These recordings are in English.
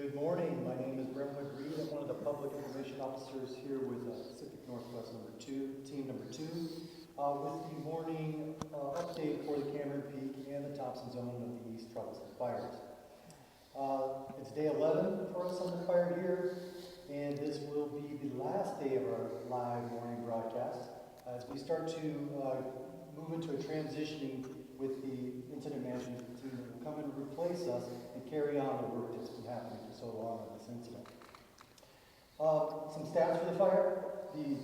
Good morning. My name is Brentwood Reid. I'm one of the public information officers here with Pacific Northwest team number 2, with the morning update for the Cameron Peak and the Thompson Zone of the East Troublesome Fires. It's day 11 for us on the fire here, and this will be the last day of our live morning broadcast as we start to move into a transitioning with the incident management team that will come and replace us and carry on the work that's been happening for so long on this incident. Some stats for the fire. The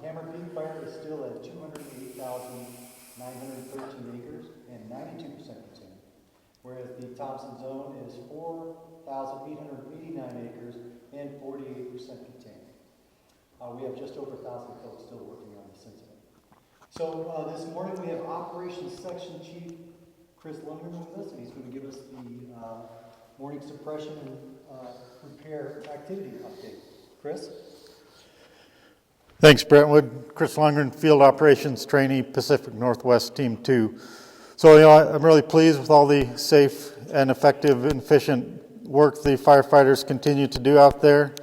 Cameron Peak fire is still at 208,913 acres and 92% contained, whereas the Thompson Zone is 4,889 acres and 48% contained. We have just over 1,000 folks still working on this incident. So this morning we have Operations Section Chief Chris Lungren with us, and he's going to give us the morning suppression and repair activity update. Chris? Thanks, Brentwood. Chris Lungren, Field Operations Trainee, Pacific Northwest Team 2. So, I'm really pleased with all the safe and effective and efficient work the firefighters continue to do out there.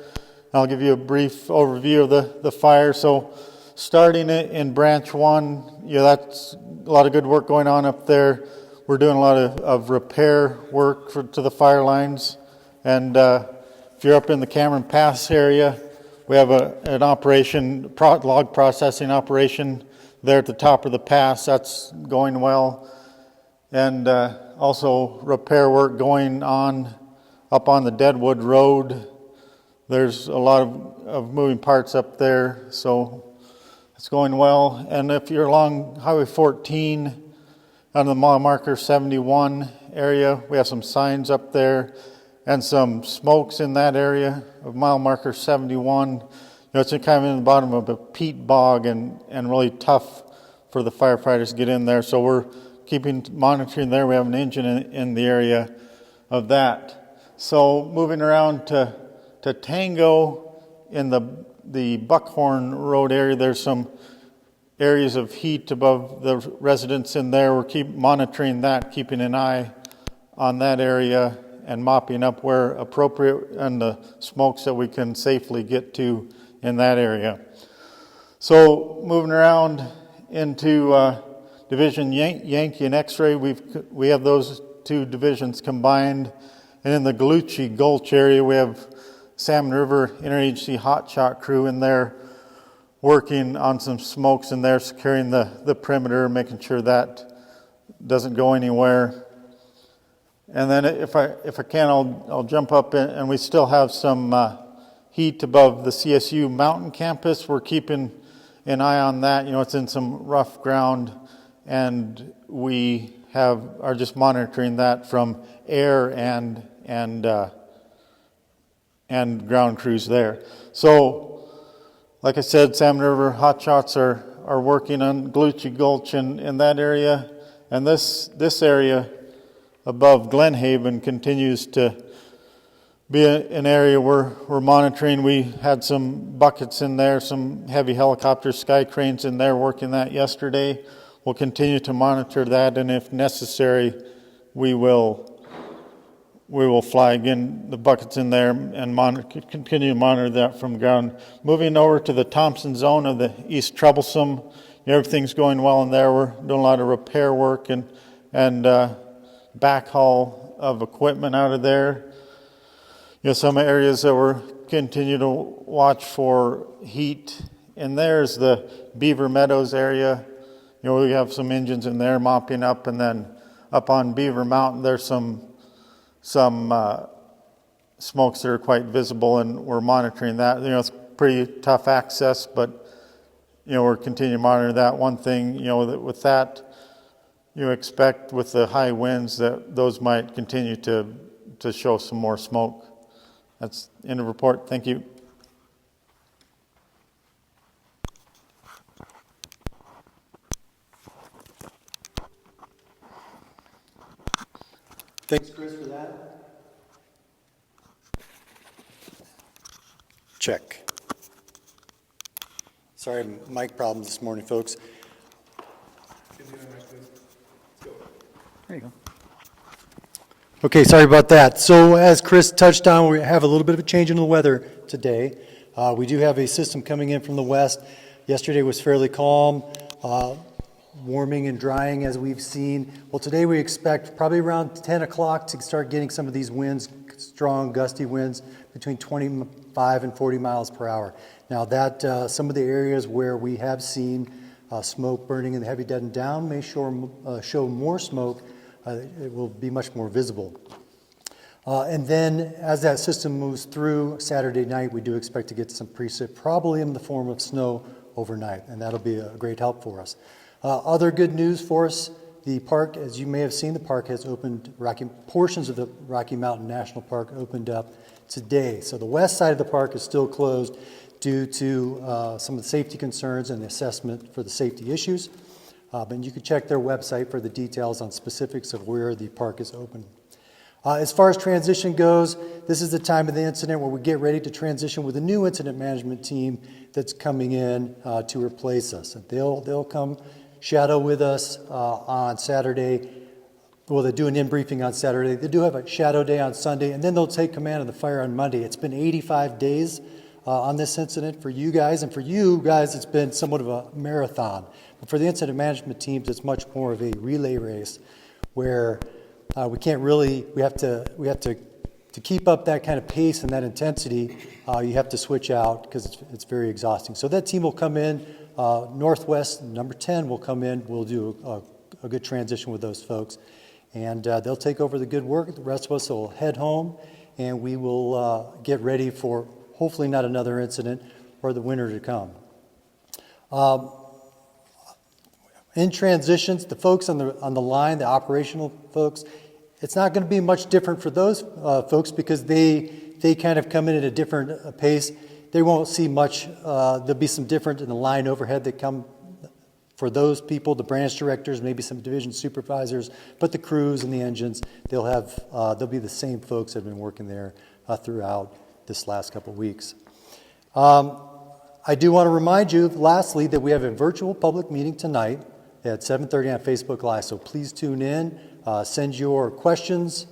I'll give you a brief overview of the fire. So, starting in Branch 1, that's a lot of good work going on up there. We're doing a lot of repair work to the fire lines. And if you're up in the Cameron Pass area, we have an operation, log processing operation there at the top of the pass. That's going well. And also repair work going on up on the Deadwood Road. There's a lot of moving parts up there, so it's going well. And if you're along Highway 14 on the mile marker 71 area, we have some signs up there and some smokes in that area of mile marker 71. It's kind of in the bottom of a peat bog and really tough for the firefighters to get in there. So we're monitoring there. We have an engine in the area of that. So moving around to Tango in the Buckhorn Road area, there's some areas of heat above the residents in there. We're monitoring that, keeping an eye on that area and mopping up where appropriate and the smokes that we can safely get to in that area. So moving around into Division Yankee and X-Ray, we have those two divisions combined. And in the Galucci Gulch area, we have Salmon River Interagency Hotshot crew in there working on some smokes in there, securing the perimeter, making sure that doesn't go anywhere. And then if I can, I'll jump up and we still have some heat above the CSU Mountain Campus. We're keeping an eye on that. It's in some rough ground, and we are just monitoring that from air and ground crews there. So, like I said, Salmon River Hotshots are working on Galucci Gulch in that area, and this area above Glen Haven continues to be an area we're monitoring. We had some buckets in there, some heavy helicopters, sky cranes in there working that yesterday. We'll continue to monitor that, and if necessary, we will fly again the buckets in there and continue to monitor that from ground. Moving over to the Thompson Zone of the East Troublesome, everything's going well in there. We're doing a lot of repair work and backhaul of equipment out of there. Some areas that we're continue to watch for heat. And there's the Beaver Meadows area. We have some engines in there mopping up, and then up on Beaver Mountain, there's some smokes that are quite visible, and we're monitoring that. It's pretty tough access, but we're continuing to monitor that. One thing, with that, you expect with the high winds that those might continue to show some more smoke. That's the end of the report. Thank you. Thanks, Chris, for that. Check. Sorry, mic problems this morning, folks. There you go. Okay, sorry about that. So as Chris touched on, we have a little bit of a change in the weather today. We do have a system coming in from the west. Yesterday was fairly calm, warming and drying as we've seen. Well, today we expect probably around 10 o'clock to start getting some of these winds, strong gusty winds between 25 and 40 miles per hour. Now that some of the areas where we have seen smoke burning in the heavy dead and down may show more smoke. It will be much more visible. And then as that system moves through Saturday night, we do expect to get some precip, probably in the form of snow overnight, and that'll be a great help for us. Other good news for us, the park, as you may have seen, the park has opened, portions of the Rocky Mountain National Park opened up today. So the west side of the park is still closed due to some of the safety concerns and the assessment for the safety issues. But you can check their website for the details on specifics of where the park is open. As far as transition goes, this is the time of the incident where we get ready to transition with a new incident management team that's coming in to replace us. And they'll come shadow with us on Saturday. Well, they do an in-briefing on Saturday. They do have a shadow day on Sunday, and then they'll take command of the fire on Monday. It's been 85 days on this incident for you guys, and for you guys, it's been somewhat of a marathon. But for the incident management teams, it's much more of a relay race where we have to keep up that kind of pace and that intensity. You have to switch out because it's very exhausting. So that team will come in. Northwest, number 10 will come in. We'll do a good transition with those folks. And they'll take over the good work. The rest of us will head home, and we will get ready for hopefully not another incident or the winter to come. In transitions, the folks on the line, the operational folks, it's not going to be much different for those folks because they kind of come in at a different pace. They won't see much. There'll be some different in the line overhead that come for those people, the branch directors, maybe some division supervisors, but the crews and the engines, they'll be the same folks that have been working there throughout this last couple of weeks. I do want to remind you, lastly, that we have a virtual public meeting tonight at 7:30 on Facebook Live, so please tune in, send your questions,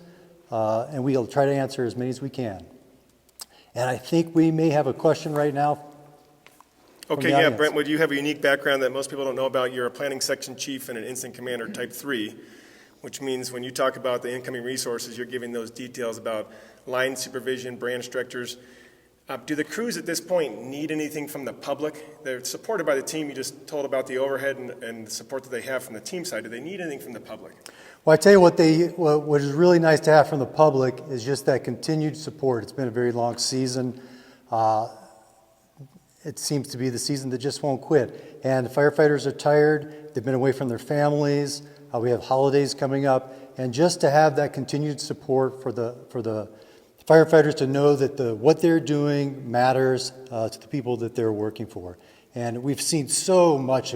and we'll try to answer as many as we can. And I think we may have a question right now. Okay, yeah, Brentwood, you have a unique background that most people don't know about. You're a planning section chief and an incident commander type 3, which means when you talk about the incoming resources, you're giving those details about line supervision, branch directors. Do the crews at this point need anything from the public? They're supported by the team. You just told about the overhead and the support that they have from the team side. Do they need anything from the public? Well, I tell you what is really nice to have from the public is just that continued support. It's been a very long season. It seems to be the season that just won't quit. And the firefighters are tired. They've been away from their families. We have holidays coming up. And just to have that continued support for the firefighters to know that what they're doing matters to the people that they're working for. And we've seen so much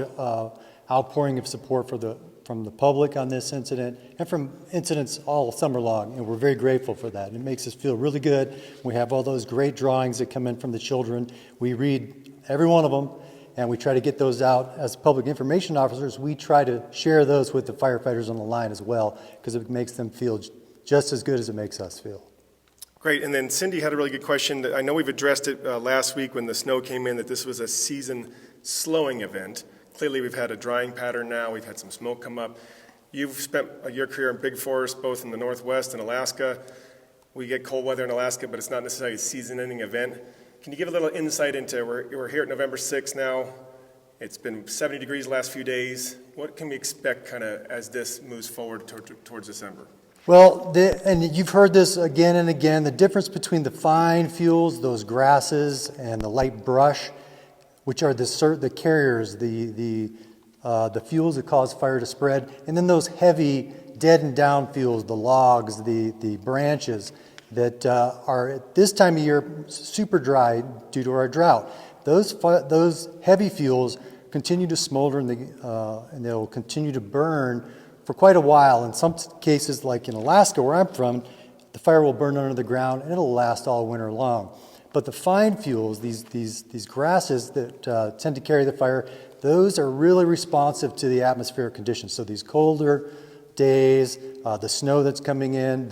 outpouring of support from the public on this incident and from incidents all summer long, and we're very grateful for that. It makes us feel really good. We have all those great drawings that come in from the children. We read every one of them, and we try to get those out. As public information officers, we try to share those with the firefighters on the line as well, because it makes them feel just as good as it makes us feel. Great, and then Cindy had a really good question. I know we've addressed it last week when the snow came in, that this was a season slowing event. Clearly we've had a drying pattern now. We've had some smoke come up. You've spent your career in big forests, both in the Northwest and Alaska. We get cold weather in Alaska, but it's not necessarily a season-ending event. Can you give a little insight into, we're here at November 6th now. It's been 70 degrees the last few days. What can we expect kind of as this moves forward towards December? Well, and you've heard this again and again, the difference between the fine fuels, those grasses, and the light brush, which are the carriers, the fuels that cause fire to spread, and then those heavy dead and down fuels, the logs, the branches that are at this time of year super dry due to our drought. Those heavy fuels continue to smolder and they'll continue to burn for quite a while. In some cases, like in Alaska where I'm from, the fire will burn under the ground and it'll last all winter long. But the fine fuels, these grasses that tend to carry the fire, those are really responsive to the atmospheric conditions. So these colder days, the snow that's coming in,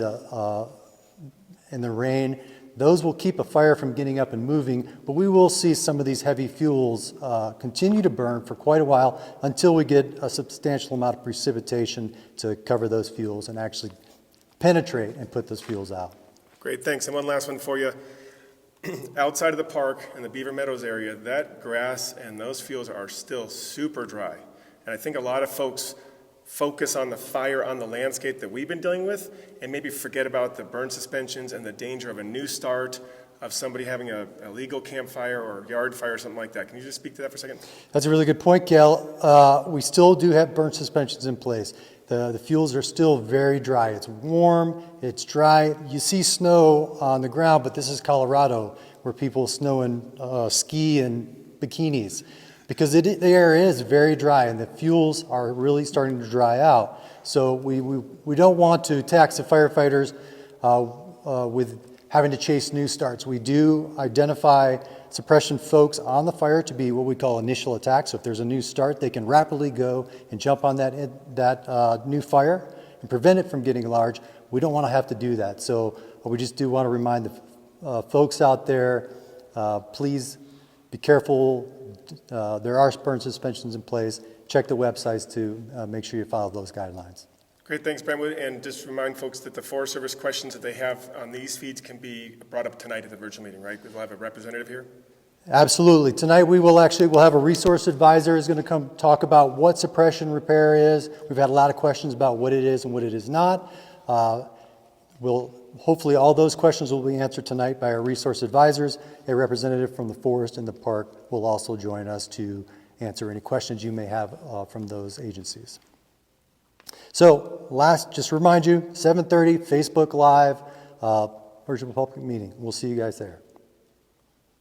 and the rain, those will keep a fire from getting up and moving, but we will see some of these heavy fuels continue to burn for quite a while until we get a substantial amount of precipitation to cover those fuels and actually penetrate and put those fuels out. Great, thanks. And one last one for you. Outside of the park and the Beaver Meadows area, that grass and those fields are still super dry. And I think a lot of folks focus on the fire on the landscape that we've been dealing with and maybe forget about the burn suspensions and the danger of a new start, of somebody having a illegal campfire or yard fire or something like that. Can you just speak to that for a second? That's a really good point, Gail. We still do have burn suspensions in place. The fuels are still very dry. It's warm, it's dry. You see snow on the ground, but this is Colorado, where people snow and ski in bikinis. Because the air is very dry and the fuels are really starting to dry out. So we don't want to tax the firefighters with having to chase new starts. We do identify suppression folks on the fire to be what we call initial attack. So if there's a new start, they can rapidly go and jump on that new fire and prevent it from getting large. We don't want to have to do that. So we just do want to remind the folks out there, please be careful. There are burn suspensions in place. Check the websites to make sure you follow those guidelines. Great, thanks, Brentwood. And just remind folks that the Forest Service questions that they have on these feeds can be brought up tonight at the virtual meeting, right? We'll have a representative here. Absolutely. Tonight we'll have a resource advisor who's going to come talk about what suppression repair is. We've had a lot of questions about what it is and what it is not. Hopefully all those questions will be answered tonight by our resource advisors. A representative from the forest and the park will also join us to answer any questions you may have from those agencies. So just remind you, 7:30, Facebook Live, virtual public meeting. We'll see you guys there.